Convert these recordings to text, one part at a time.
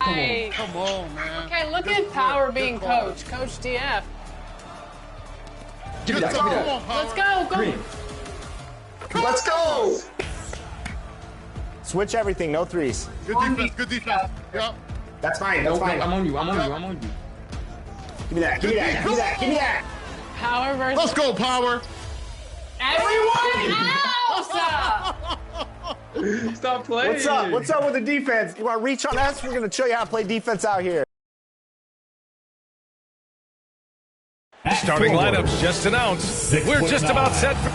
Hey. Come on, man. Okay, look at Power being coach. Coach DF. Give me that, give me that. Let's go, go. Green. Let's go! Switch everything, no threes. Good defense, good defense. Yep. That's fine, that's fine. I'm on you, I'm on you, I'm on you. Give me that, give me that, give me that, give me that! Power versus... Let's go, Power! Everyone else! Stop playing. What's up? What's up with the defense? You want to reach on us? We're going to show you how to play defense out here. Starting lineups just announced. We're just about set for...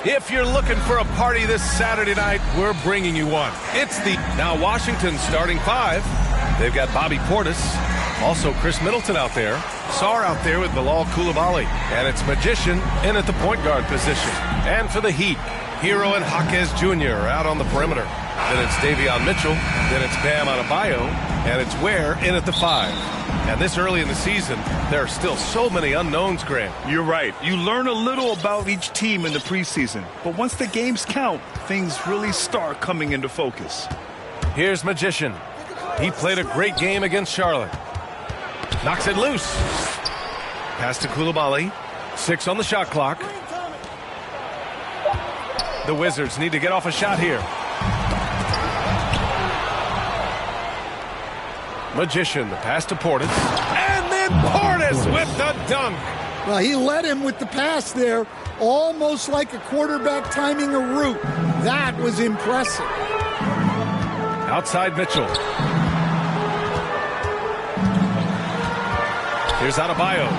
If you're looking for a party this Saturday night, we're bringing you one. It's the... Now Washington starting five. They've got Bobby Portis. Also Chris Middleton out there. Sarr out there with Bilal Coulibaly. And it's Magician in at the point guard position. And for the Heat, Hero and Jaquez Jr. out on the perimeter. Then it's Davion Mitchell. Then it's Bam Adebayo. And it's Ware in at the five. And this early in the season, there are still so many unknowns, Grant. You're right. You learn a little about each team in the preseason. But once the games count, things really start coming into focus. Here's Magician. He played a great game against Charlotte. Knocks it loose. Pass to Coulibaly. 6 on the shot clock. The Wizards need to get off a shot here. Magician, the pass to Portis. And then Portis with the dunk. Well, he led him with the pass there, almost like a quarterback timing a route. That was impressive. Outside Mitchell. Here's Adebayo.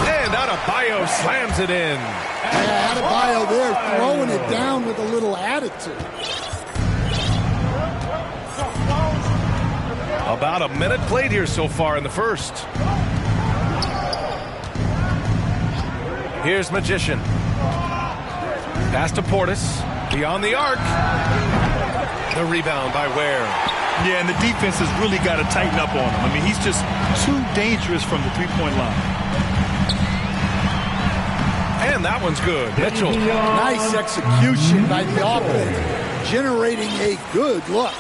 And Adebayo slams it in. Yeah, Adebayo there throwing it down with a little attitude. About a minute played here so far in the first. Here's Magician. Pass to Portis. Beyond the arc. The rebound by Ware. Yeah, and the defense has really got to tighten up on him. I mean, he's just too dangerous from the three-point line. And that one's good. Mitchell. Nice execution by the offense, generating a good look.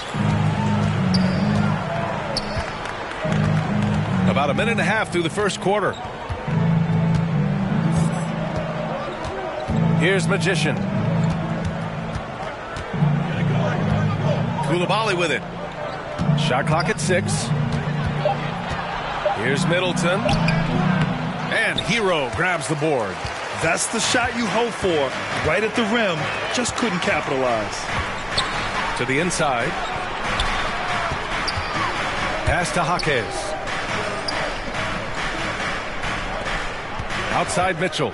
About a minute and a half through the first quarter. Here's Magician. Coulibaly with it. Shot clock at 6. Here's Middleton. And Hero grabs the board. That's the shot you hope for. Right at the rim. Just couldn't capitalize. To the inside. Pass to Jaquez. Outside Mitchell.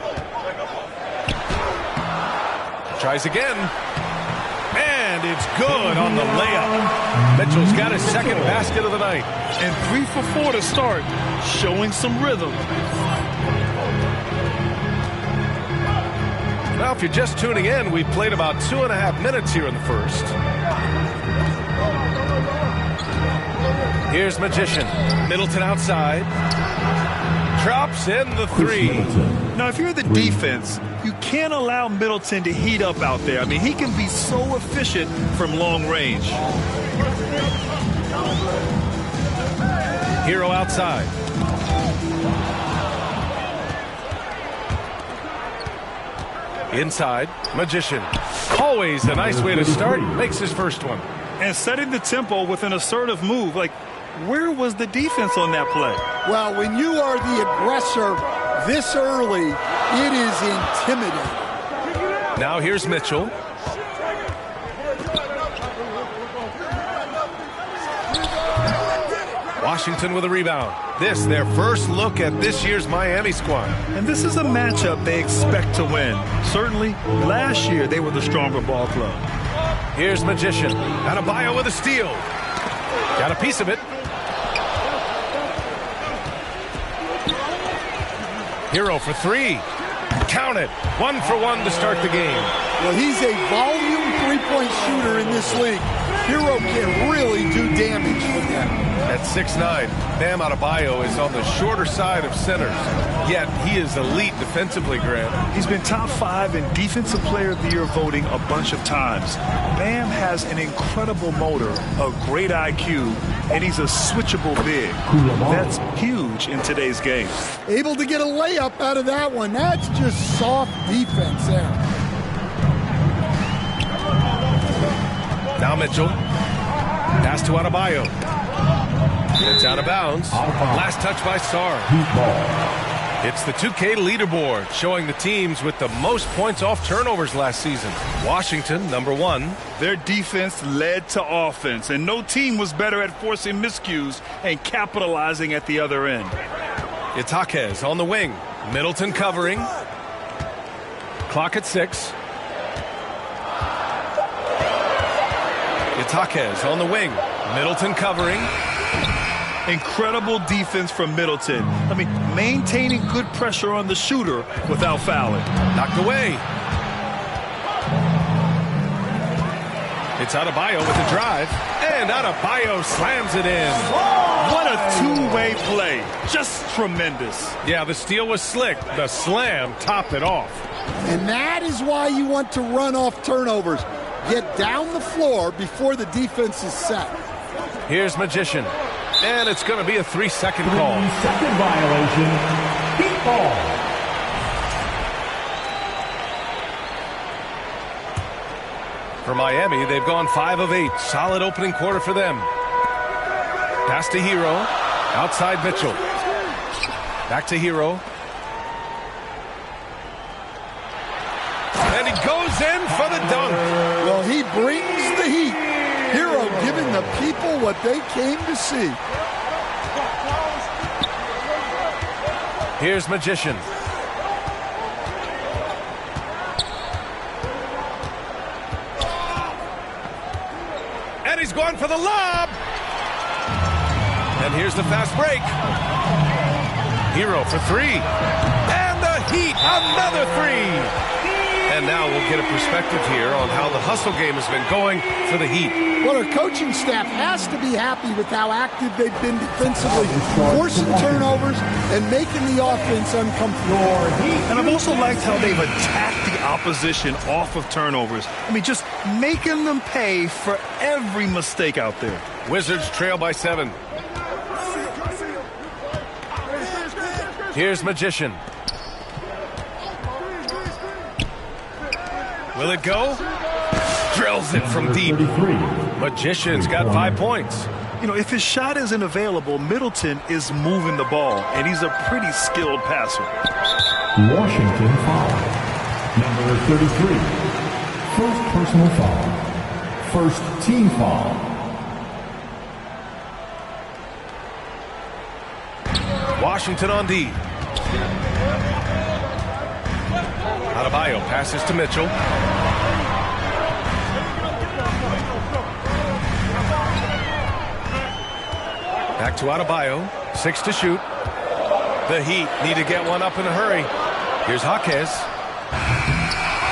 Tries again. And it's good on the layup. Mitchell's got his second basket of the night. And 3 for 4 to start. Showing some rhythm. Now, if you're just tuning in, we've played about 2.5 minutes here in the first. Here's Magician. Middleton outside. Drops in the 3. Now, if you're the defense, you can't allow Middleton to heat up out there. I mean, he can be so efficient from long range. Hero outside. Inside, Magician. Always a nice way to start. Makes his first one. And setting the tempo with an assertive move. Like, where was the defense on that play? Well, when you are the aggressor this early, it is intimidating. Now here's Mitchell. Washington with a rebound. This, their first look at this year's Miami squad. And this is a matchup they expect to win. Certainly, last year they were the stronger ball club. Here's Magician. Adebayo with a steal. Got a piece of it. Hero for 3. Count it. 1 for 1 to start the game. Well, he's a volume three-point shooter in this league. Hero can really do damage with them. At 6'9", Bam Adebayo is on the shorter side of centers, yet he is elite defensively, Grant. He's been top 5 in Defensive Player of the Year voting a bunch of times. Bam has an incredible motor, a great IQ, and he's a switchable big. That's huge in today's game. Able to get a layup out of that one. That's just soft defense there. Now Mitchell. Pass to Adebayo. It's out of bounds. Last touch by Sarr. It's the 2K leaderboard showing the teams with the most points off turnovers last season. Washington, #1. Their defense led to offense, and no team was better at forcing miscues and capitalizing at the other end. It's Jaquez on the wing. Middleton covering. Clock at 6. It's Jaquez on the wing. Middleton covering. Incredible defense from Middleton. I mean, maintaining good pressure on the shooter without fouling. Knocked away. It's Adebayo with the drive. And Adebayo slams it in. What a two-way play. Just tremendous. Yeah, the steal was slick. The slam topped it off. And that is why you want to run off turnovers. Get down the floor before the defense is set. Here's Magician. And it's going to be a 3-second call. 3-second violation. Heat ball. For Miami, they've gone 5 of 8. Solid opening quarter for them. Pass to Hero. Outside Mitchell. Back to Hero. And he goes in for the dunk. Well, he brings the heat. Hero giving the people what they came to see. Here's Magician. And he's going for the lob. And here's the fast break. Hero for 3. And the Heat, another 3. And now we'll get a perspective here on how the hustle game has been going for the Heat. Well, our coaching staff has to be happy with how active they've been defensively, forcing turnovers and making the offense uncomfortable. And I've also liked how they've attacked the opposition off of turnovers. I mean, just making them pay for every mistake out there. Wizards trail by 7. Here's Magician. Will it go? Drills it from deep. Magician's got 5 points. You know, if his shot isn't available, Middleton is moving the ball, and he's a pretty skilled passer. Washington foul. Number 33. First personal foul. First team foul. Washington on D. Adebayo passes to Mitchell. Back to Adebayo. 6 to shoot. The Heat need to get one up in a hurry. Here's Jaquez.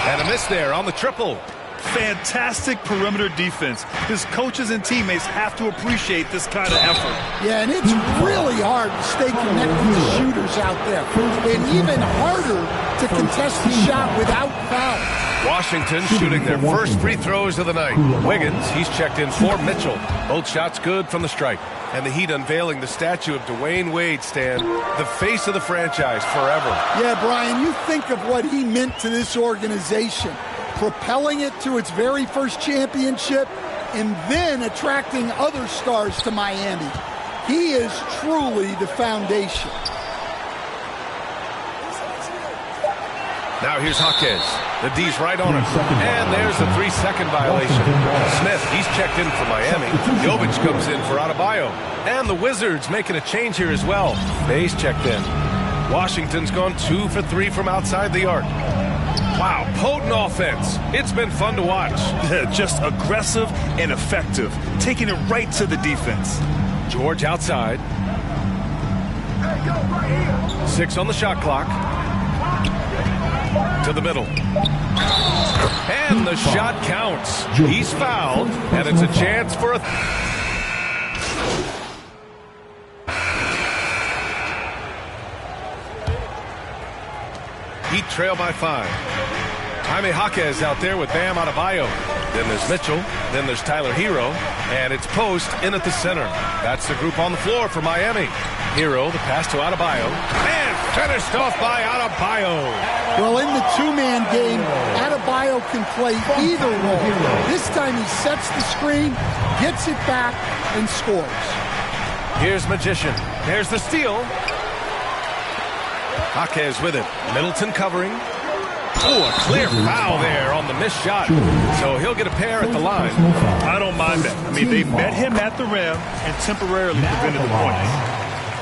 And a miss there on the triple. Fantastic perimeter defense. His coaches and teammates have to appreciate this kind of effort. Yeah, and it's really hard to stay connected to shooters out there. And even harder to contest the shot without foul. Washington shooting their first free throws of the night. Wiggins, he's checked in for Mitchell. Both shots good from the stripe. And the Heat unveiling the statue of Dwayne Wade, Stan, the face of the franchise forever. Yeah, Brian, you think of what he meant to this organization. Propelling it to its very first championship, and then attracting other stars to Miami. He is truly the foundation. Now here's Jaquez. The D's right on him. And there's the 3-second violation. Smith, he's checked in for Miami. Jovic comes in for Adebayo. And the Wizards making a change here as well. Bay's checked in. Washington's gone 2 for 3 from outside the arc. Wow, potent offense. It's been fun to watch. Just aggressive and effective, taking it right to the defense. George outside. 6 on the shot clock. To the middle. And the shot counts. He's fouled, and it's a chance for a... Heat trail by 5. Jaime Jaquez out there with Bam Adebayo. Then there's Mitchell. Then there's Tyler Hero. And it's Post in at the center. That's the group on the floor for Miami. Hero, the pass to Adebayo. And finished off by Adebayo. Well, in the two-man game, Adebayo can play either role. This time he sets the screen, gets it back, and scores. Here's Magician. There's the steal. Jaquez with it. Middleton covering. Oh, a clear foul there on the missed shot. So he'll get a pair at the line. I don't mind that. I mean, they met him at the rim and temporarily prevented the points.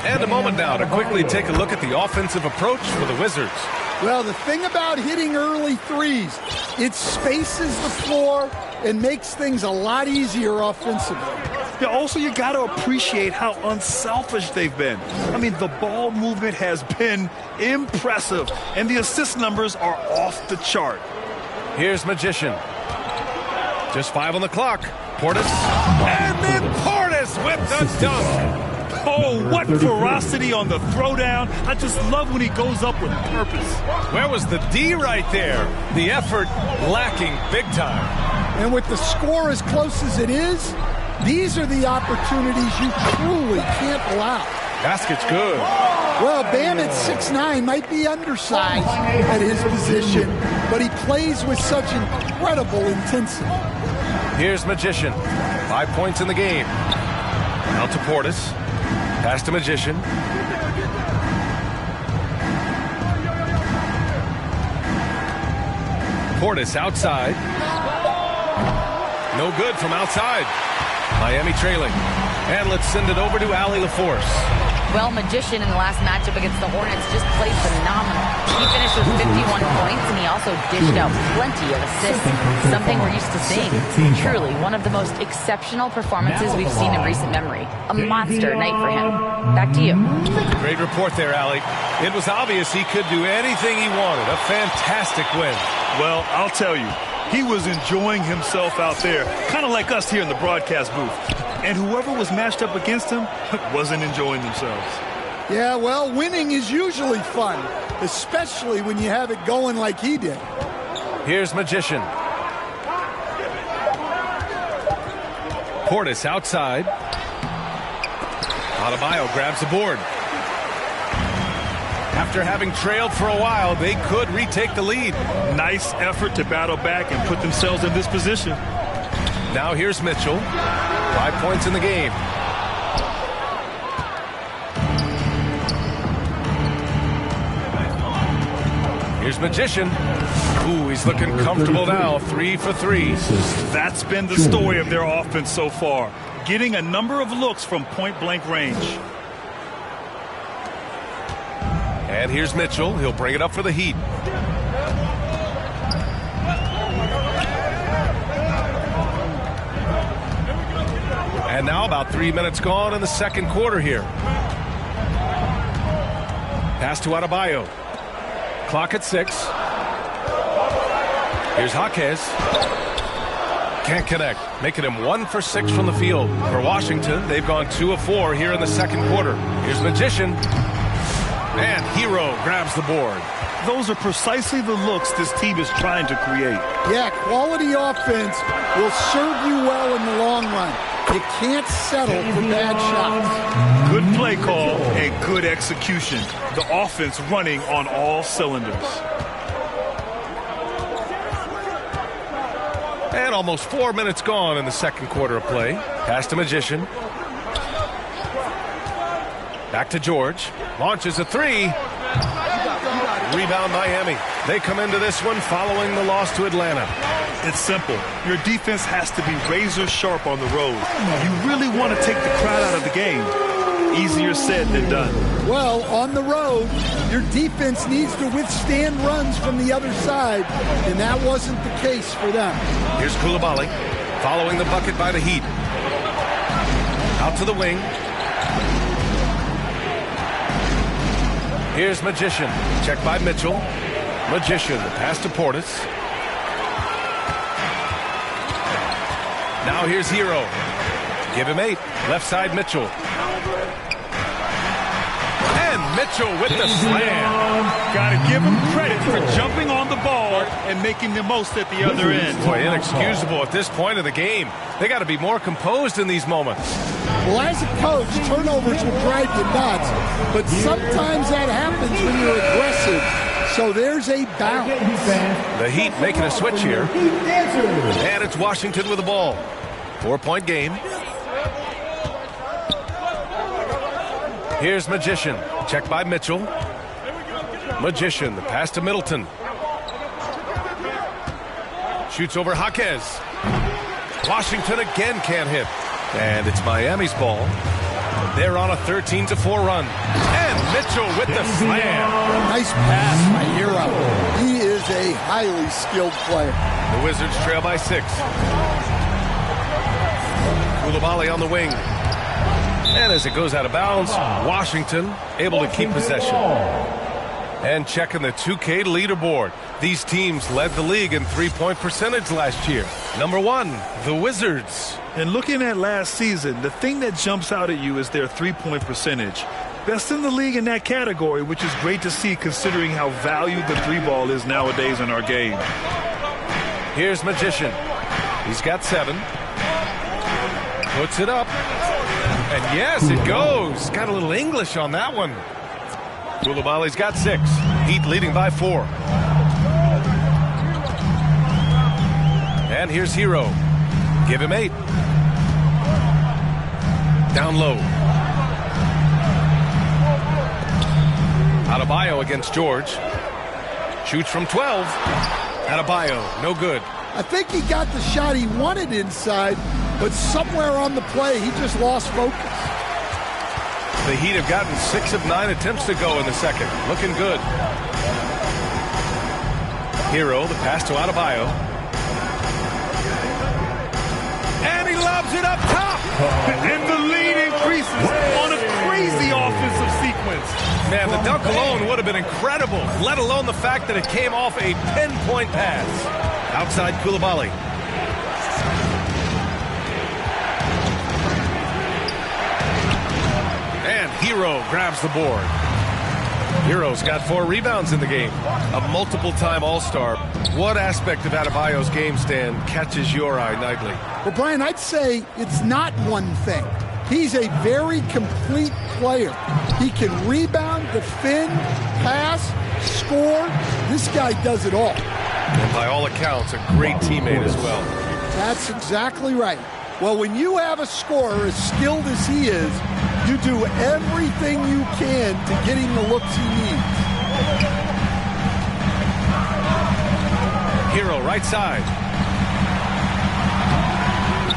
And a moment now to quickly take a look at the offensive approach for the Wizards. Well, the thing about hitting early threes, it spaces the floor and makes things a lot easier offensively. Yeah, also, you got to appreciate how unselfish they've been. I mean, the ball movement has been impressive, and the assist numbers are off the chart. Here's Magician. Just 5 on the clock. Portis. And then Portis with the dunk. Oh, what ferocity on the throwdown. I just love when he goes up with purpose. Where was the D right there? The effort lacking big time. And with the score as close as it is, these are the opportunities you truly can't allow. Basket's good. Well, Bam at 6'9" might be undersized at his position, but he plays with such incredible intensity. Here's Magician. 5 points in the game. Out to Portis. Pass to Magician. Portis outside. No good from outside. Miami trailing. And let's send it over to Allie LaForce. Well, Magician in the last matchup against the Hornets just played phenomenal. He finished with 51 points, and he also dished out plenty of assists, something we're used to seeing. Truly, one of the most exceptional performances we've seen in recent memory. A monster night for him. Back to you. Great report there, Allie. It was obvious he could do anything he wanted. A fantastic win. Well, I'll tell you, he was enjoying himself out there, kind of like us here in the broadcast booth. And whoever was matched up against him wasn't enjoying themselves. Yeah, well, winning is usually fun, especially when you have it going like he did. Here's Magician. Portis outside. Adebayo grabs the board. After having trailed for a while, they could retake the lead. Nice effort to battle back and put themselves in this position. Now here's Mitchell. 5 points in the game. Here's Magician. Ooh, he's looking comfortable now. 3 for 3. That's been the story of their offense so far. Getting a number of looks from point-blank range. And here's Mitchell. He'll bring it up for the Heat. And now about 3 minutes gone in the second quarter here. Pass to Adebayo. Clock at 6. Here's Jaquez. Can't connect. Making him 1 for 6 from the field. For Washington, they've gone 2 of 4 here in the second quarter. Here's Magician. And Hero grabs the board. Those are precisely the looks this team is trying to create. Yeah, quality offense will serve you well in the long run. You can't settle for bad shots. Good play call and good execution. The offense running on all cylinders. And almost 4 minutes gone in the second quarter of play. Pass to Magician. Back to George. Launches a 3. Rebound Miami. They come into this one following the loss to Atlanta. It's simple. Your defense has to be razor sharp on the road. You really want to take the crowd out of the game. Easier said than done. Well, on the road, your defense needs to withstand runs from the other side, and that wasn't the case for them. Here's Coulibaly following the bucket by the Heat. Out to the wing. Here's Magician. Check by Mitchell. Magician, the pass to Portis. Now here's Hero. Give him 8. Left side, Mitchell. And Mitchell with the slam. Gotta give him credit for jumping on the ball and making the most at the other end. Boy, inexcusable at this point of the game. They got to be more composed in these moments. Well, as a coach, turnovers will drive you nuts, but sometimes that happens when you're aggressive. So there's a balance. The Heat making a switch here. And it's Washington with the ball. 4-point game. Here's Magician. Checked by Mitchell. Magician, the pass to Middleton. Shoots over Jaquez. Washington again can't hit. And it's Miami's ball. They're on a 13-4 run. And Mitchell with the slam. Nice pass by Hero. He is a highly skilled player. The Wizards trail by 6. Koulibaly on the wing. And as it goes out of bounds, Washington able to keep possession. And checking the 2K leaderboard. These teams led the league in three-point percentage last year. Number 1, the Wizards. And looking at last season, the thing that jumps out at you is their three-point percentage. Best in the league in that category, which is great to see considering how valued the three ball is nowadays in our game. Here's Magician. He's got 7. Puts it up. And yes, it goes. Got a little English on that one. Koulibaly's got 6. Heat leading by 4. And here's Hero. Give him 8. Down low. Adebayo against George. Shoots from 12. Adebayo, no good. I think he got the shot he wanted inside, but somewhere on the play, he just lost focus. The Heat have gotten 6 of 9 attempts to go in the second. Looking good. Hero, the pass to Adebayo. And he lobs it up top. And the lead increases on a crazy offensive sequence. Man, the dunk alone would have been incredible, let alone the fact that it came off a 10-point pass. Outside Koulibaly. And Hero grabs the board. Hero's got 4 rebounds in the game. A multiple-time All-Star. What aspect of Adebayo's game, Stan, catches your eye nightly? Well, Brian, I'd say it's not one thing. He's a very complete player. He can rebound, defend, pass, score. This guy does it all. And by all accounts, a great teammate as well. That's exactly right. Well, when you have a scorer as skilled as he is, you do everything you can to get him the looks he needs. Hero, right side.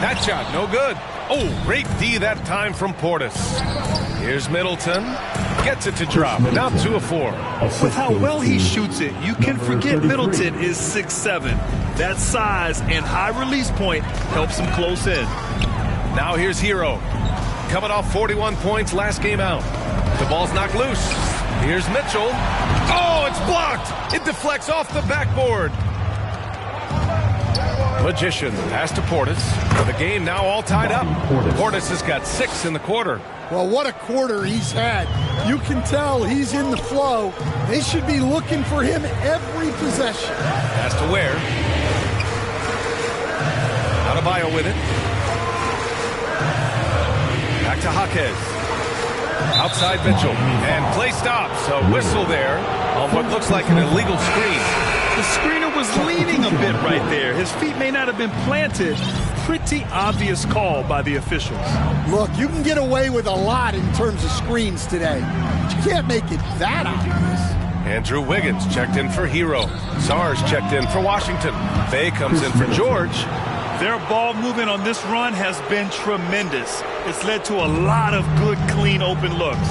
That shot, no good. Oh, great D that time from Portis. Here's Middleton. Gets it to drop. Now 2 of 4. With how well he shoots it, you can forget Middleton is 6'7". That size and high release point helps him close in. Now here's Hero. Coming off 41 points last game out. The ball's knocked loose. Here's Mitchell. Oh, it's blocked. It deflects off the backboard. Magician, pass to Portis. The game now all tied up. Portis has got 6 in the quarter. Well, what a quarter he's had. You can tell he's in the flow. They should be looking for him every possession. Pass to Ware. Adebayo with it. Back to Jaquez. Outside Mitchell. And play stops. A whistle there on what looks like an illegal screen. The screener was leaning a bit right there. His feet may not have been planted. Pretty obvious call by the officials. Look, you can get away with a lot in terms of screens today. But you can't make it that obvious. Andrew Wiggins checked in for Hero. Sars checked in for Washington. Bay comes in for George. Their ball movement on this run has been tremendous. It's led to a lot of good, clean, open looks.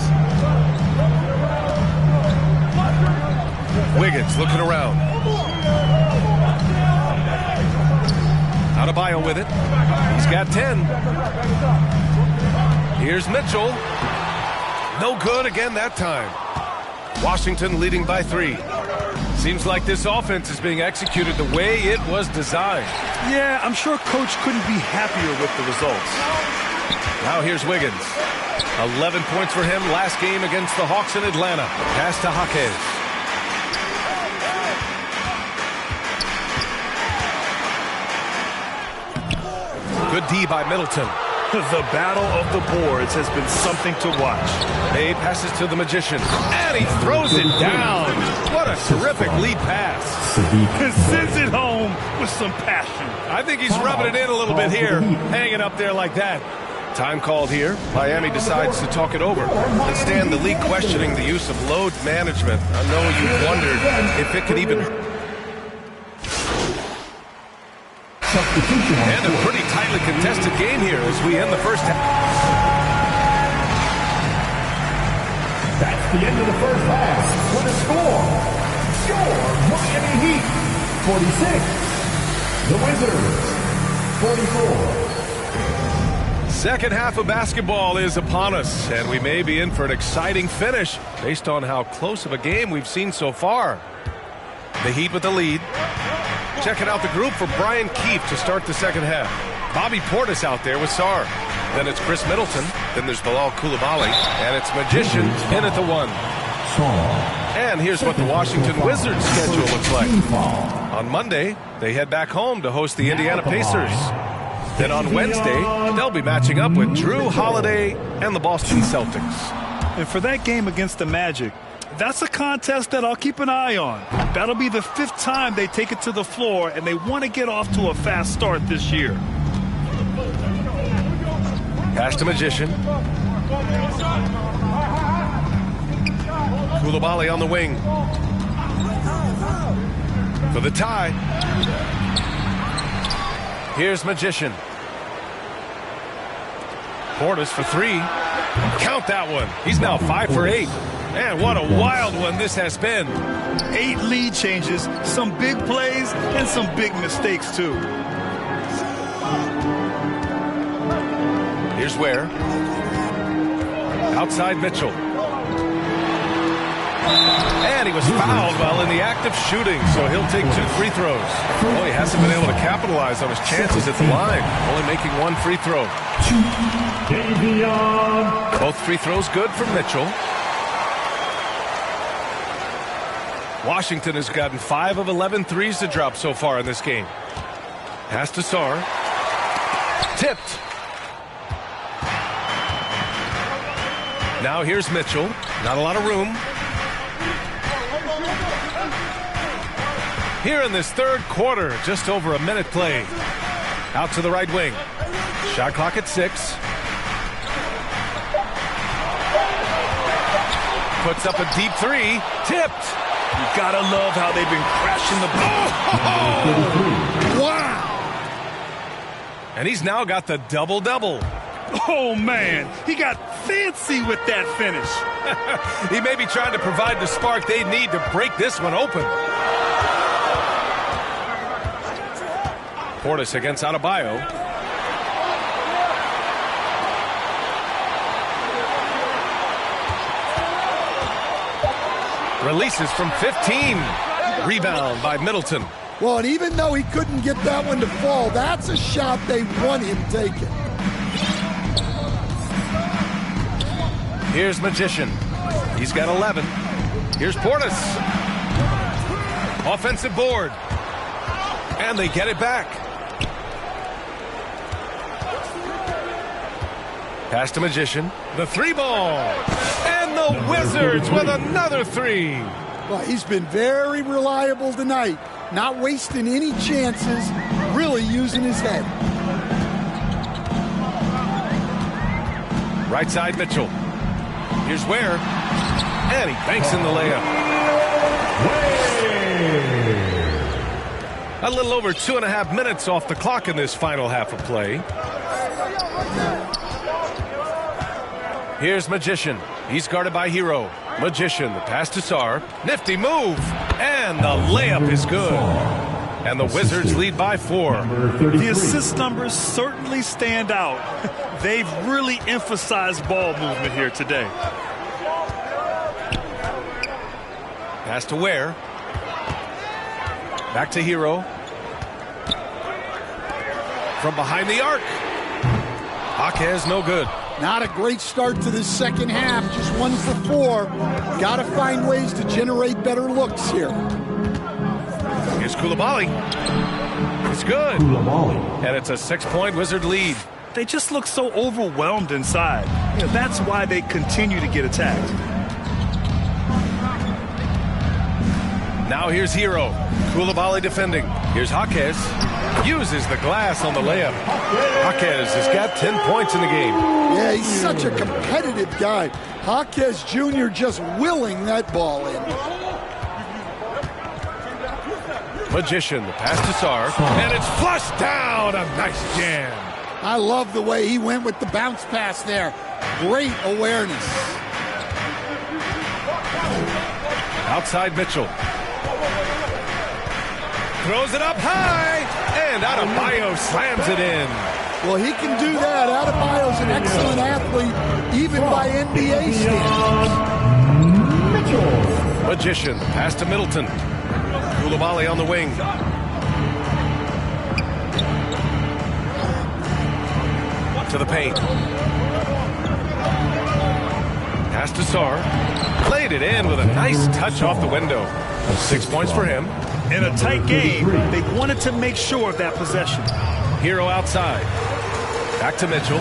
Wiggins looking around. Adebayo with it. He's got 10. Here's Mitchell. No good again that time. Washington leading by 3. Seems like this offense is being executed the way it was designed. Yeah, I'm sure Coach couldn't be happier with the results. Now here's Wiggins. 11 points for him last game against the Hawks in Atlanta. Pass to Jaquez. Good D by Middleton. The battle of the boards has been something to watch. May passes to the Magician, and he throws it down. What a terrific lead pass. And sends it home with some passion. I think he's rubbing it in a little bit here, hanging up there like that. Time called here. Miami decides to talk it over. And Stan, the league questioning the use of load management. I know you've wondered if it could even... And a pretty tightly contested game here as we end the first half. That's the end of the first half. With a score, your Miami Heat 46, the Wizards 44. Second half of basketball is upon us, and we may be in for an exciting finish based on how close of a game we've seen so far. The Heat with the lead. Checking out the group for Brian Keefe to start the second half. Bobby Portis out there with Sarr. Then it's Chris Middleton. Then there's Bilal Coulibaly. And it's Magician in at the 1. And here's what the Washington Wizards schedule looks like. On Monday, they head back home to host the Indiana Pacers. Then on Wednesday, they'll be matching up with Drew Holiday and the Boston Celtics. And for that game against the Magic, that's a contest that I'll keep an eye on. That'll be the 5th time they take it to the floor, and they want to get off to a fast start this year. Pass to Magician. Coulibaly on the wing. For the tie. Here's Magician. Portis for 3. Count that one. He's now 5 for 8. Man, what a wild one this has been. 8 lead changes, some big plays, and some big mistakes, too. Here's Ware. Outside Mitchell. And he was fouled while in the act of shooting, so he'll take 2 free throws. Well, he hasn't been able to capitalize on his chances at the line, only making 1 free throw. Both free throws good for Mitchell. Washington has gotten 5 of 11 threes to drop so far in this game. Pass to Sarr. Tipped. Now here's Mitchell. Not a lot of room. Here in this third quarter, just over a minute played. Out to the right wing. Shot clock at 6. Puts up a deep 3. Tipped. You gotta love how they've been crashing the ball. Oh! Wow! And he's now got the double-double. Oh, man. He got fancy with that finish. He may be trying to provide the spark they need to break this one open. Portis against Adebayo. Releases from 15. Rebound by Middleton. Well, and even though he couldn't get that one to fall, that's a shot they want him taking. Here's Magician. He's got 11. Here's Portis. Offensive board. And they get it back. Pass to Magician. The 3-ball. And the Wizards with another 3. Well, he's been very reliable tonight. Not wasting any chances. Really using his head. Right side Mitchell. Here's Ware. And he banks in the layup. A little over 2.5 minutes off the clock in this final half of play. Here's Magician. He's guarded by Hero. Magician, the pass to Sarr. Nifty move. And the layup is good. And the Wizards lead by 4. The assist numbers certainly stand out. They've really emphasized ball movement here today. Pass to Ware. Back to Hero. From behind the arc. Jaquez no good. Not a great start to this second half. Just 1 for 4. Got to find ways to generate better looks here. Here's Koulibaly. It's good. And it's a 6-point Wizard lead. They just look so overwhelmed inside. You know, that's why they continue to get attacked. Now here's Hero. Koulibaly defending. Here's Jaquez. Uses the glass on the layup. Jaquez has got 10 points in the game. Yeah, he's such a competitive guy. Jaquez Jr. just willing that ball in. Magician, the pass to Sar, and it's flushed down. A nice jam. I love the way he went with the bounce pass there. Great awareness. Outside Mitchell. Throws it up high, and Adebayo slams it in. Well, he can do that. Adebayo's an excellent athlete, even by NBA standards. Magician, pass to Middleton. Koulibaly on the wing. To the paint. Pass to Sar. Played it in with a nice touch off the window. 6 points for him. In a tight game, they wanted to make sure of that possession. Hero outside. Back to Mitchell.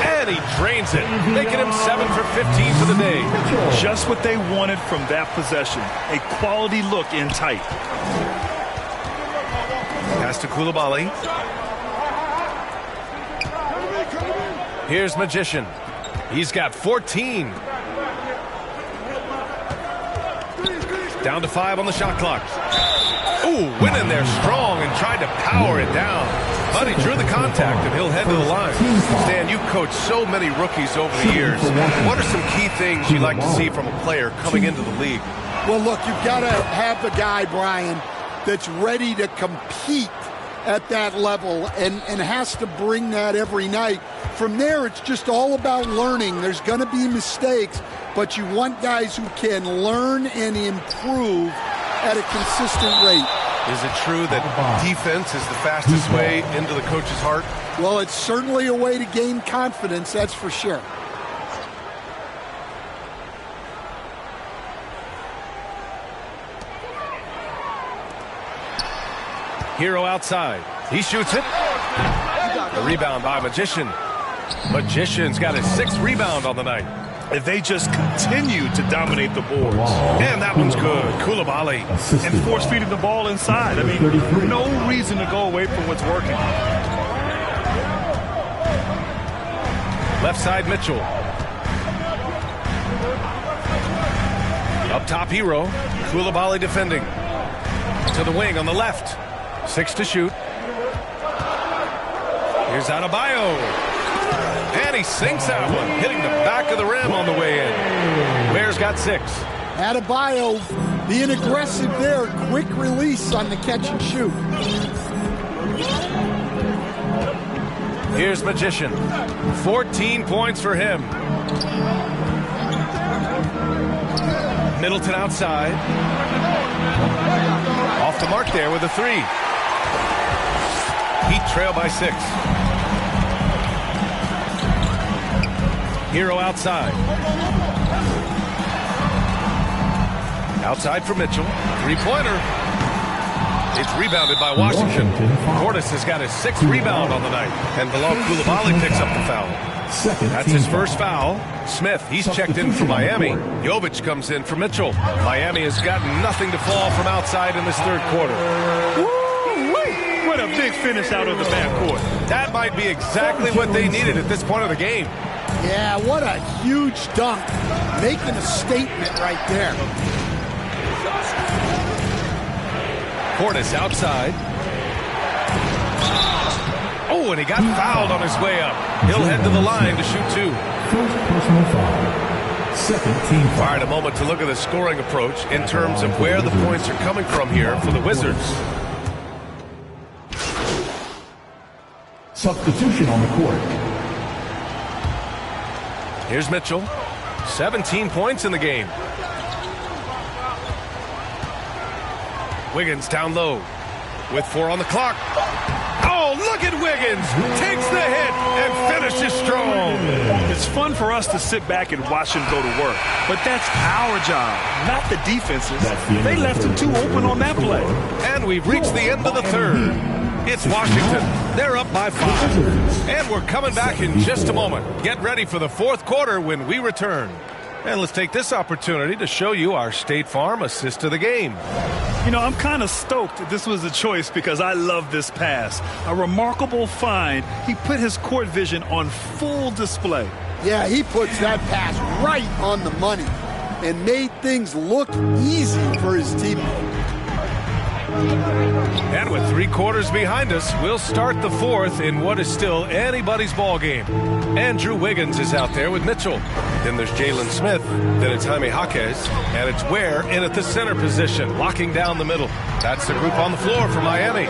And he drains it, making him 7 for 15 for the day. Just what they wanted from that possession. A quality look in tight. Pass to Koulibaly. Here's Magician. He's got 14. Down to 5 on the shot clock. Ooh, went in there strong and tried to power it down. But he drew the contact, and he'll head to the line. Stan, you've coached so many rookies over the years. What are some key things you'd like to see from a player coming into the league? Well, look, you've got to have the guy, Brian, that's ready to compete at that level and has to bring that every night. From there, it's just all about learning. There's going to be mistakes, but you want guys who can learn and improve at a consistent rate. Is it true that defense is the fastest way into the coach's heart? Well, it's certainly a way to gain confidence, that's for sure. Hero outside. He shoots it. The rebound by Magician. Magician's got his 6th rebound on the night. If they just continue to dominate the boards. And that one's good. Koulibaly. And force-feeding the ball inside. I mean, no reason to go away from what's working. Left side Mitchell. Up top Hero. Koulibaly defending. To the wing on the left. 6 to shoot. Here's Adebayo. And he sinks that one, hitting the back of the rim on the way in. Bears got 6. Adebayo being aggressive there. Quick release on the catch and shoot. Here's Magician. 14 points for him. Middleton outside. Off the mark there with a 3. Heat trail by 6. Hero outside. Outside for Mitchell. 3-pointer. It's rebounded by Washington. Portis has got his 6th rebound on the night. And Bilal Koulibaly picks up the foul. That's his first foul. Smith, he's checked in for Miami. Jovic comes in for Mitchell. Miami has got nothing to fall from outside in this 3rd quarter. What a big finish out of the backcourt. That might be exactly what they needed at this point of the game. Yeah, what a huge dunk. Making a statement right there. Portis outside. Oh, and he got fouled on his way up. He'll head to the line to shoot 2. First personal foul. Second team foul. All right, a moment to look at the scoring approach in terms of where the points are coming from here for the Wizards. Substitution on the court. Here's Mitchell. 17 points in the game. Wiggins down low with 4 on the clock. Oh, look at Wiggins. Takes the hit and finishes strong. It's fun for us to sit back and watch him go to work. But that's our job, not the defense's. They left him too open on that play. And we've reached the end of the third. It's Washington. They're up by 5. And we're coming back in just a moment. Get ready for the fourth quarter when we return. And let's take this opportunity to show you our State Farm assist of the game. You know, I'm kind of stoked this was a choice because I love this pass. A remarkable find. He put his court vision on full display. Yeah, he puts that pass right on the money and made things look easy for his teammate. And with 3 quarters behind us, we'll start the fourth in what is still anybody's ball game. Andrew Wiggins is out there with Mitchell. Then there's Jalen Smith. Then it's Jaime Jaquez. And it's Ware in at the center position, locking down the middle. That's the group on the floor for Miami.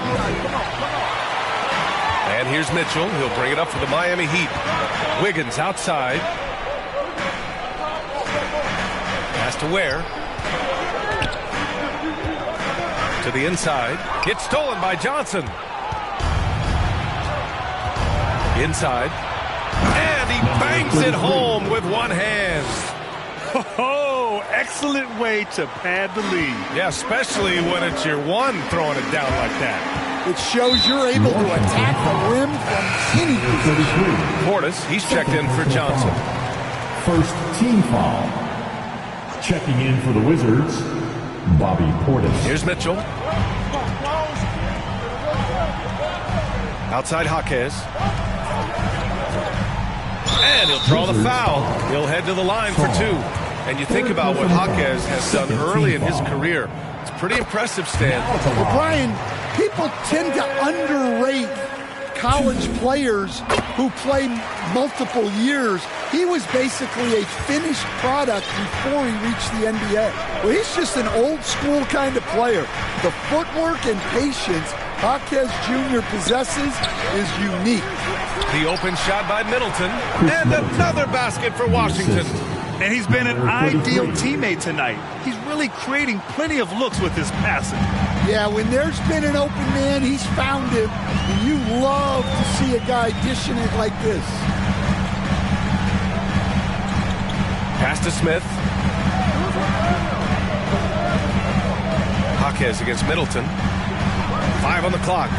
And here's Mitchell. He'll bring it up for the Miami Heat. Wiggins outside. Pass to Ware. To the inside. It's stolen by Johnson. Inside. And he bangs it home with one hand. Oh, excellent way to pad the lead. Yeah, especially when it's your one throwing it down like that. It shows you're able to attack the rim from any position. Portis, he's checked in for Johnson. First team foul. Checking in for the Wizards, Bobby Portis. Here's Mitchell. Outside Jaquez. And he'll draw the foul. He'll head to the line for 2. And you think about what Jaquez has done early in his career. It's pretty impressive, Stan. Well, Brian, people tend to underrate college players who play multiple years. He was basically a finished product before he reached the NBA. Well, he's just an old school kind of player. The footwork and patience Jaquez Jr. possesses is unique. The open shot by Middleton. And another basket for Washington. And he's been an ideal teammate tonight. He's really creating plenty of looks with his passing. Yeah, when there's been an open man, he's found him. And you love to see a guy dishing it like this. Pass to Smith. Jaquez against Middleton. 5 on the clock.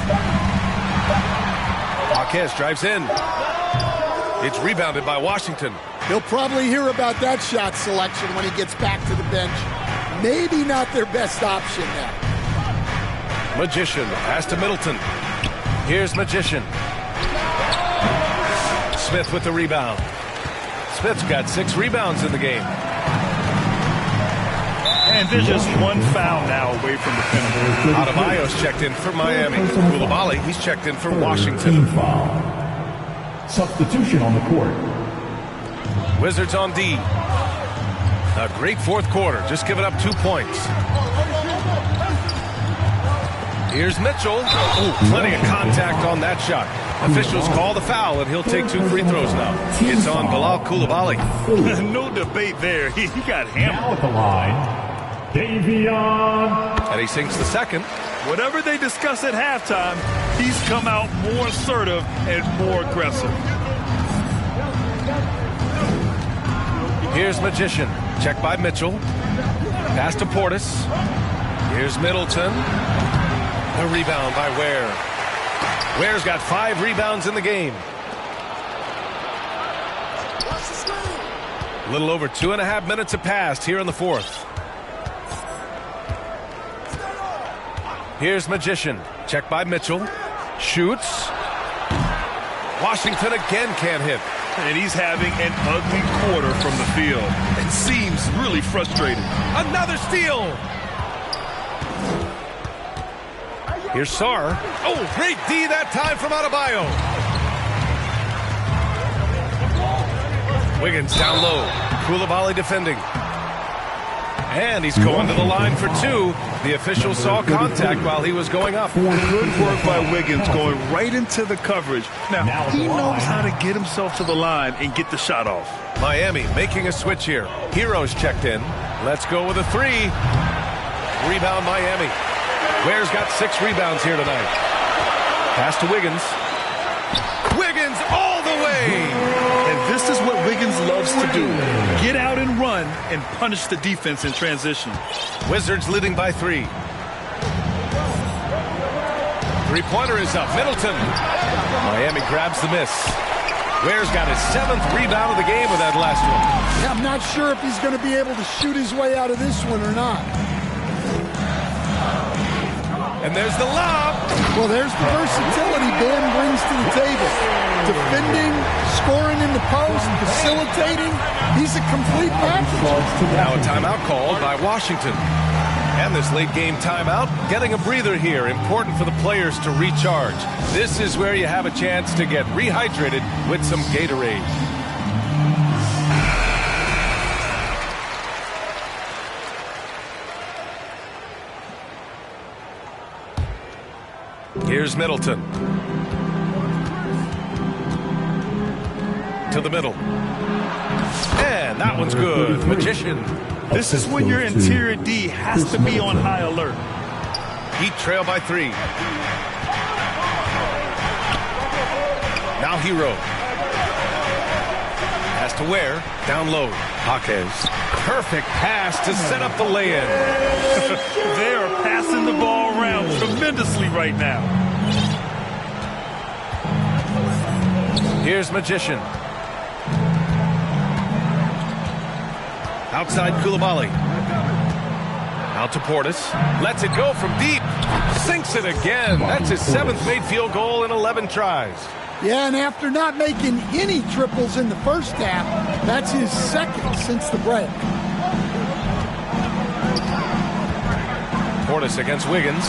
Jaquez drives in. It's rebounded by Washington. He'll probably hear about that shot selection when he gets back to the bench. Maybe not their best option now. Magician, pass to Middleton. Here's Magician. Smith with the rebound. Smith's got 6 rebounds in the game. And there's just one foul now away from the penalty. Adebayo's checked in for Miami. Koulibaly, he's checked in for Washington. Team foul. Substitution on the court. Wizards on D. A great fourth quarter. Just giving up 2 points. Here's Mitchell. Ooh, plenty of contact on that shot. Officials call the foul, and he'll take 2 free throws now. It's on Bilal Koulibaly. No debate there. He got Now hammered. at the line, Davion. And he sinks the second. Whatever they discuss at halftime, he's come out more assertive and more aggressive. Here's Magician. Check by Mitchell. Pass to Portis. Here's Middleton. The rebound by Ware. Ware's got 5 rebounds in the game. A little over 2.5 minutes have passed here in the fourth. Here's Magician. Check by Mitchell. Shoots. Washington again can't hit. And he's having an ugly quarter from the field. It seems really frustrated. Another steal. Here's Sarr. Oh, great D that time from Adebayo. Wiggins down low. Koulibaly defending. And he's going to the line for two. The official saw contact while he was going up. Good work by Wiggins, going right into the coverage. Now he knows how to get himself to the line and get the shot off. Miami making a switch here. Heroes checked in. Let's go with a three. Rebound Miami. Ware's got 6 rebounds here tonight. Pass to Wiggins. Wiggins all the way. And this is what Wiggins loves to do. Get out and run and punish the defense in transition. Wizards leading by 3. Three-pointer is up. Middleton. Miami grabs the miss. Ware's got his 7th rebound of the game with that last one. Yeah, I'm not sure if he's going to be able to shoot his way out of this one or not. And there's the lob. Well, there's the versatility Bam brings to the table. Defending, scoring in the post, facilitating. He's a complete package. Now a timeout called by Washington. And this late game timeout, getting a breather here. Important for the players to recharge. This is where you have a chance to get rehydrated with some Gatorade. Here's Middleton. To the middle. And that one's good. Magician. This is when your interior D has to be on high alert. Heat trail by 3. Now Hero. Pass to Ware. Down low. Jaquez. Perfect pass to set up the lay-in. They are passing the ball around tremendously right now. Here's Magician. Outside Koulibaly. Out to Portis. Lets it go from deep. Sinks it again. That's his 7th made field goal in 11 tries. Yeah, and after not making any triples in the first half, that's his 2nd since the break. Portis against Wiggins.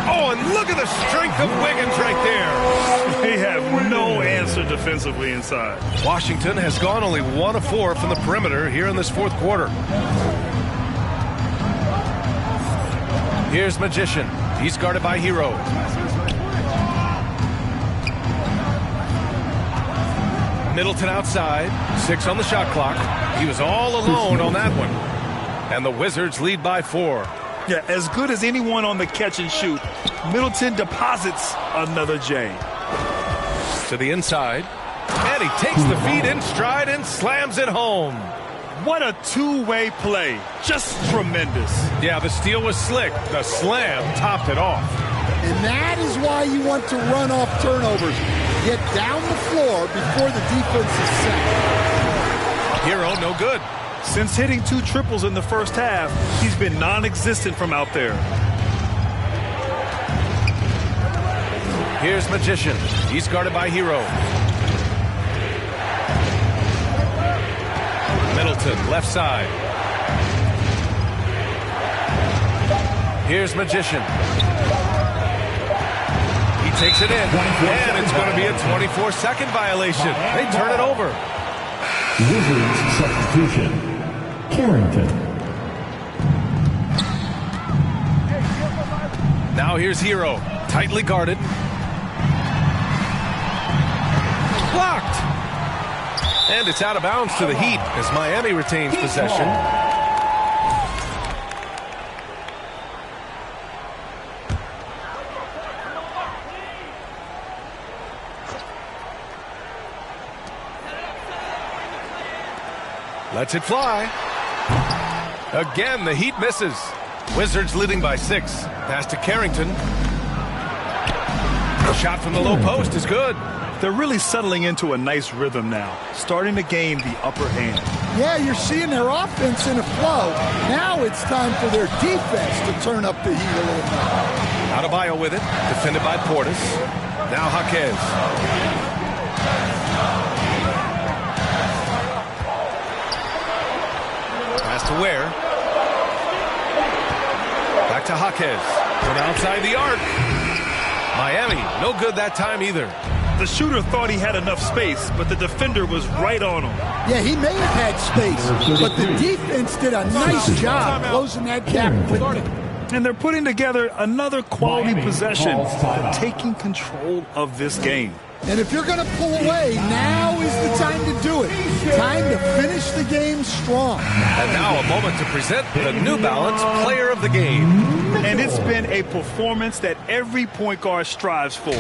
Oh, and look at the strength of Wiggins right there. They have no answer defensively inside. Washington has gone only 1 of 4 from the perimeter here in this 4th quarter. Here's Magician. He's guarded by Hero. Middleton outside. 6 on the shot clock. He was all alone on that one. And the Wizards lead by 4. Yeah, as good as anyone on the catch and shoot, Middleton deposits another J. To the inside. And he takes the feed in stride and slams it home. What a two-way play. Just tremendous. Yeah, the steal was slick. The slam topped it off. And that is why you want to run off turnovers. Get down the floor before the defense is set. Hero, no good. Since hitting 2 triples in the first half, he's been non-existent from out there. Here's Magician. He's guarded by Hero. Middleton, left side. Here's Magician. He takes it in, and it's going to be a 24-second violation. They turn it over. Wizards substitution. Carrington. Now here's Hero. Tightly guarded. Blocked. And it's out of bounds to the Heat as Miami retains possession. Lets it fly. Again, the Heat misses. Wizards leading by 6. Pass to Carrington. Shot from the low post is good. They're really settling into a nice rhythm now, starting to gain the upper hand. Yeah, you're seeing their offense in a flow. Now it's time for their defense to turn up the heat a little bit. Adebayo with it, defended by Portis. Now Jaquez. Pass to Ware. Back to Jaquez. From outside the arc. Miami, no good that time either. The shooter thought he had enough space, but the defender was right on him. Yeah, he may have had space, but the defense did a nice job closing that gap quickly. And they're putting together another quality possession, taking control of this game. And if you're going to pull away, now is the time to do it. Time to finish the game strong. And now a moment to present the New Balance Player of the Game. And it's been a performance that every point guard strives for.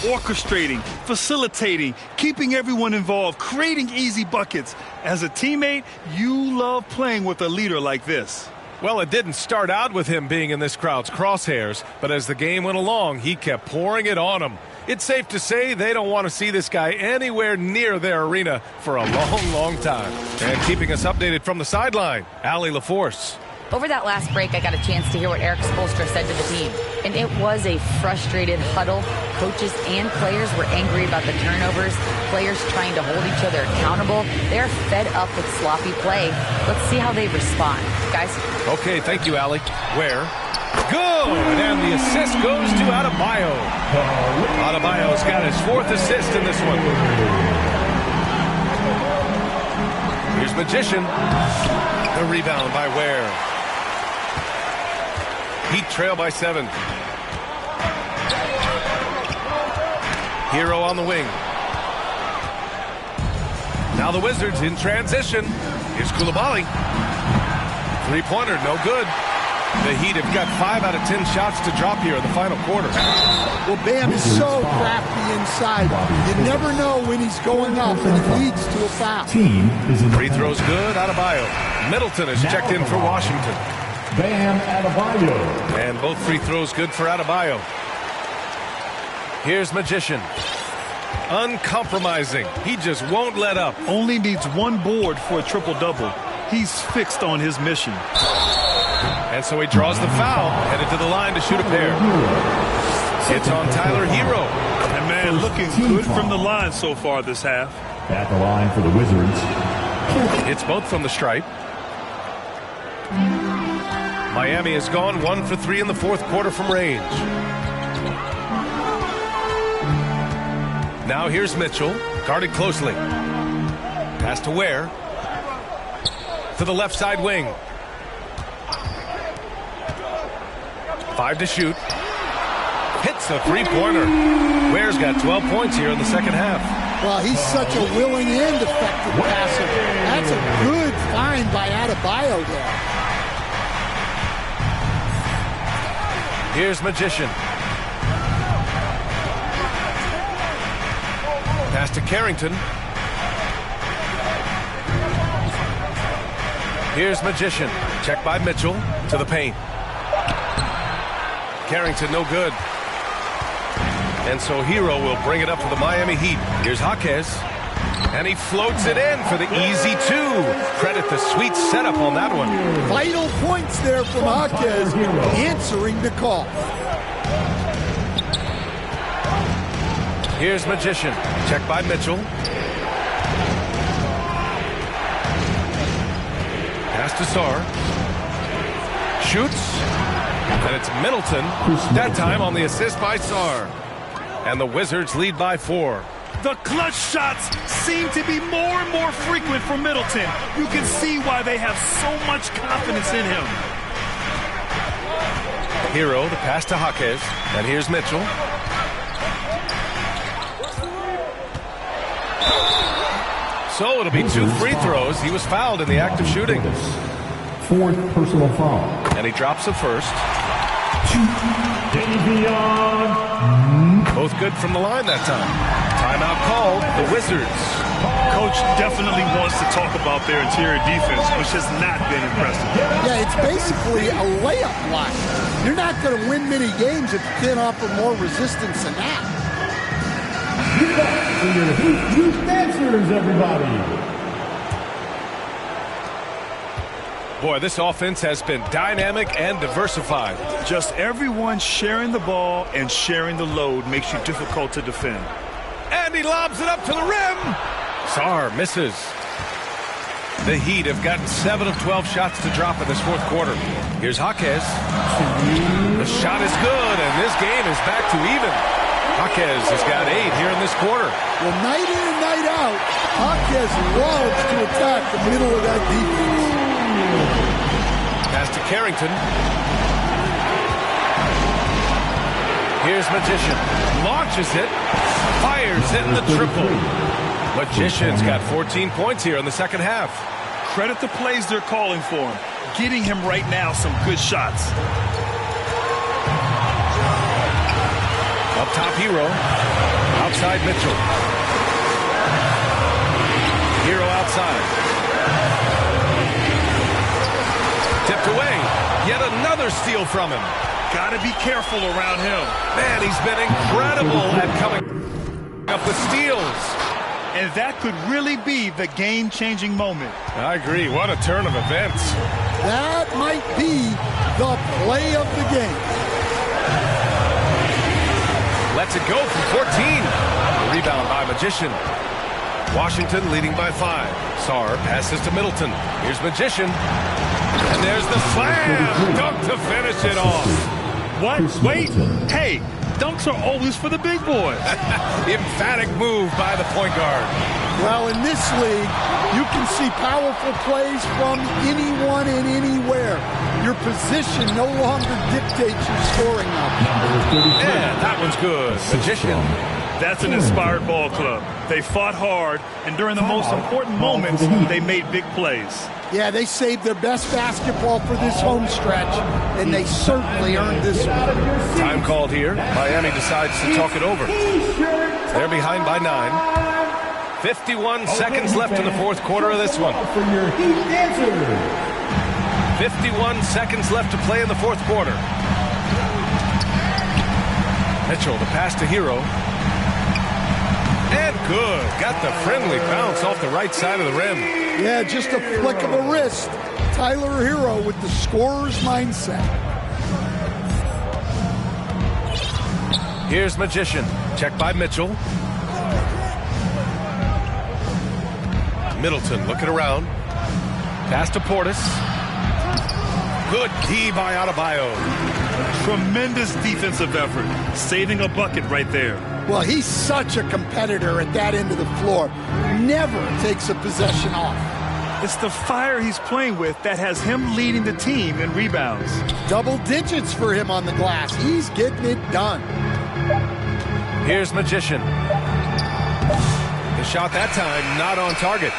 Orchestrating, facilitating, keeping everyone involved, creating easy buckets. As a teammate, you love playing with a leader like this. Well, it didn't start out with him being in this crowd's crosshairs, but as the game went along, he kept pouring it on him. It's safe to say they don't want to see this guy anywhere near their arena for a long, long time. And keeping us updated from the sideline, Allie LaForce. Over that last break, I got a chance to hear what Eric Spoelstra said to the team. And it was a frustrated huddle. Coaches and players were angry about the turnovers. Players trying to hold each other accountable. They're fed up with sloppy play. Let's see how they respond. Guys? Okay, thank you, Allie. Where? Good! And the assist goes to Adebayo. Adebayo's got his 4th assist in this one. Here's Magician. The rebound by Ware. Heat trail by 7. Hero on the wing. Now the Wizards in transition. Here's Coulibaly. Three-pointer, no good. The Heat have got 5 out of 10 shots to drop here in the final quarter. Well, Bam is so crafty inside. You never know when he's going up, and it leads to a foul. Free throws good, Adebayo. Middleton is checked in for Washington. Bam Adebayo. And both free throws good for Adebayo. Here's Magician. Uncompromising. He just won't let up. Only needs 1 board for a triple-double. He's fixed on his mission. And so he draws the foul, headed to the line to shoot a pair. It's on Tyler Hero. And man, looking good from the line so far this half. At the line for the Wizards. It's both from the stripe. Miami has gone 1 for 3 in the 4th quarter from range. Now here's Mitchell, guarded closely. Pass to Ware. To the left side wing. 5 to shoot. Hits a three-pointer. Ware's got 12 points here in the second half. Well, he's such a willing and effective passer. That's a good find by Adebayo there. Here's Magician. Pass to Carrington. Here's Magician. Check by Mitchell to the paint. Carrington no good. And so Hero will bring it up for the Miami Heat. Here's Jaquez. And he floats it in for the easy 2. Credit the sweet setup on that one. Vital points there from Jaquez, answering the call. Here's Magician. Check by Mitchell. Pass to Sarr. Shoots. And it's Middleton. That time on the assist by Sarr. And the Wizards lead by 4. The clutch shots seem to be more and more frequent for Middleton. You can see why they have so much confidence in him. Hero, the pass to Jaquez. And here's Mitchell. So it'll be 2 free throws. He was fouled in the act of shooting. 4th personal foul. And he drops the first. Davion. Both good from the line that time. Timeout called. The Wizards. Coach definitely wants to talk about their interior defense, which has not been impressive. Yeah, it's basically a layup line. You're not going to win many games if you can't offer more resistance than that. Youth dancers, everybody. Boy, this offense has been dynamic and diversified. Just everyone sharing the ball and sharing the load makes you difficult to defend. And he lobs it up to the rim. Sarr misses. The Heat have gotten 7 of 12 shots to drop in this 4th quarter. Here's Jaquez. The shot is good, and this game is back to even. Jaquez has got 8 here in this quarter. Well, night in and night out, Jaquez loves to attack the middle of that defense. Pass to Carrington. Here's Magician. Launches it. Fires it in the triple. Magician's got 14 points here in the second half. Credit the plays they're calling for him. Getting him right now some good shots. Up top, Hero. Outside, Mitchell. Hero outside. Tipped away. Yet another steal from him. Gotta be careful around him. Man, he's been incredible at coming up with steals. And that could really be the game-changing moment. I agree. What a turn of events. That might be the play of the game. Lets it go from 14. The rebound by Magician. Washington leading by 5. Sarr passes to Middleton. Here's Magician. And there's the slam. Dunk to finish it off. What? Wait. Hey, dunks are always for the big boys. Emphatic move by the point guard. Well, in this league, you can see powerful plays from anyone and anywhere. Your position no longer dictates your scoring number. Yeah, that one's good. Magician. That's an inspired ball club. They fought hard, and during the most important moments, they made big plays. Yeah, they saved their best basketball for this home stretch, and they certainly earned this one. Time called here. Miami decides to talk it over. They're behind by 9. 51 seconds left in the fourth quarter of this one. 51 seconds left to play in the fourth quarter. Mitchell, the pass to Hero. And good. Got the friendly bounce off the right side of the rim. Yeah, just a flick of a wrist. Tyler Hero with the scorer's mindset. Here's Magician. Check by Mitchell. Middleton looking around. Pass to Portis. Good D by Adebayo. Tremendous defensive effort. Saving a bucket right there. Well, he's such a competitor at that end of the floor. Never takes a possession off. It's the fire he's playing with that has him leading the team in rebounds. Double digits for him on the glass. He's getting it done. Here's Magician. The shot that time not on target.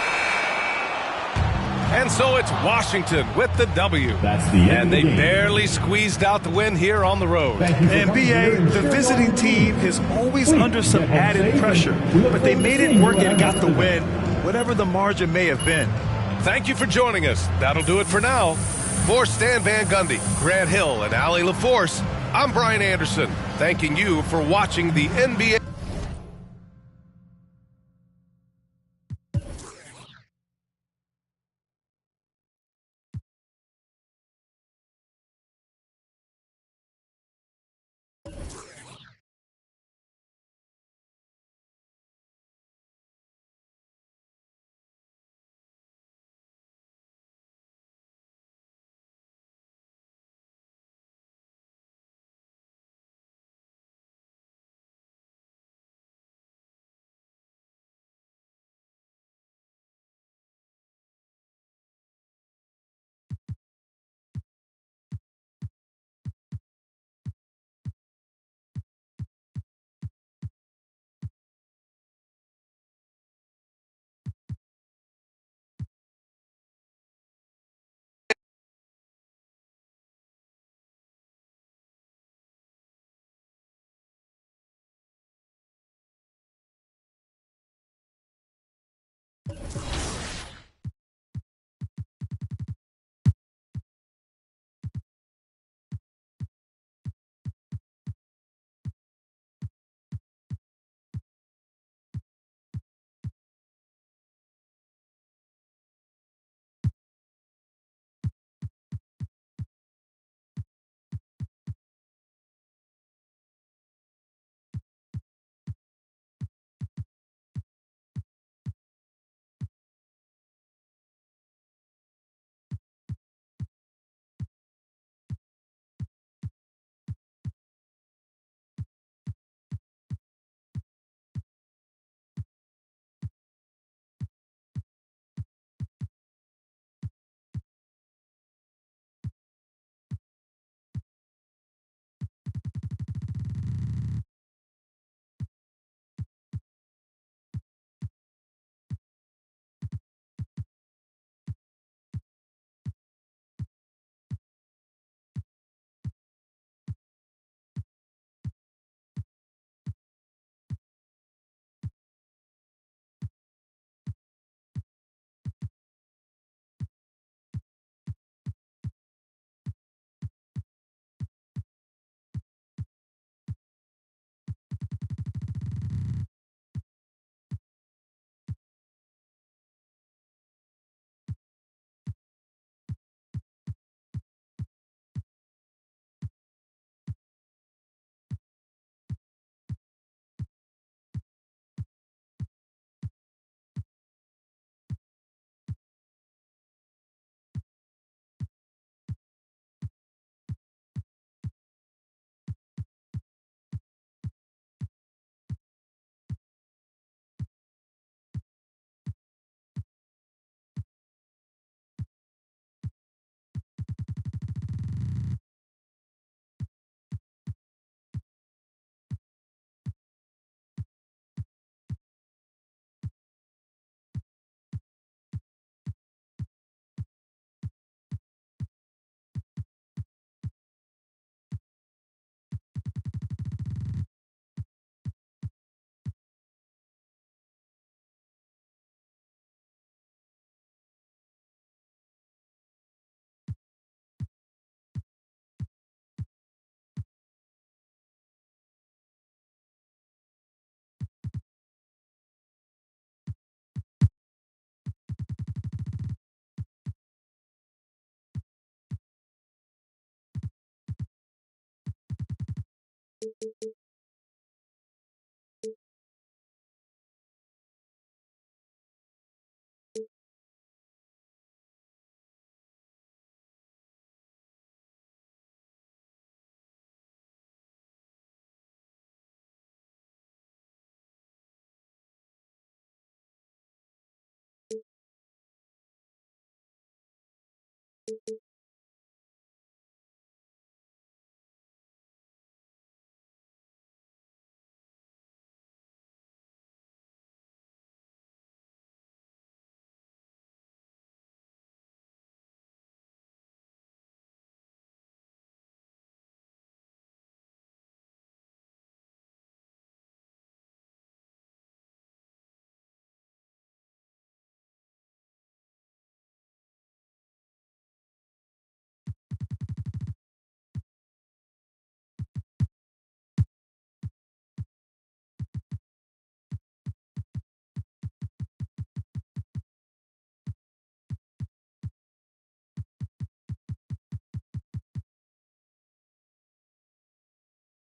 And so it's Washington with the W. That's the end and of the they game. barely squeezed out the win here on the road. And BA, the visiting team is always under some added pressure, but they made it work and got the win, whatever the margin may have been. Thank you for joining us. That'll do it for now. For Stan Van Gundy, Grant Hill, and Allie LaForce, I'm Brian Anderson, thanking you for watching the NBA.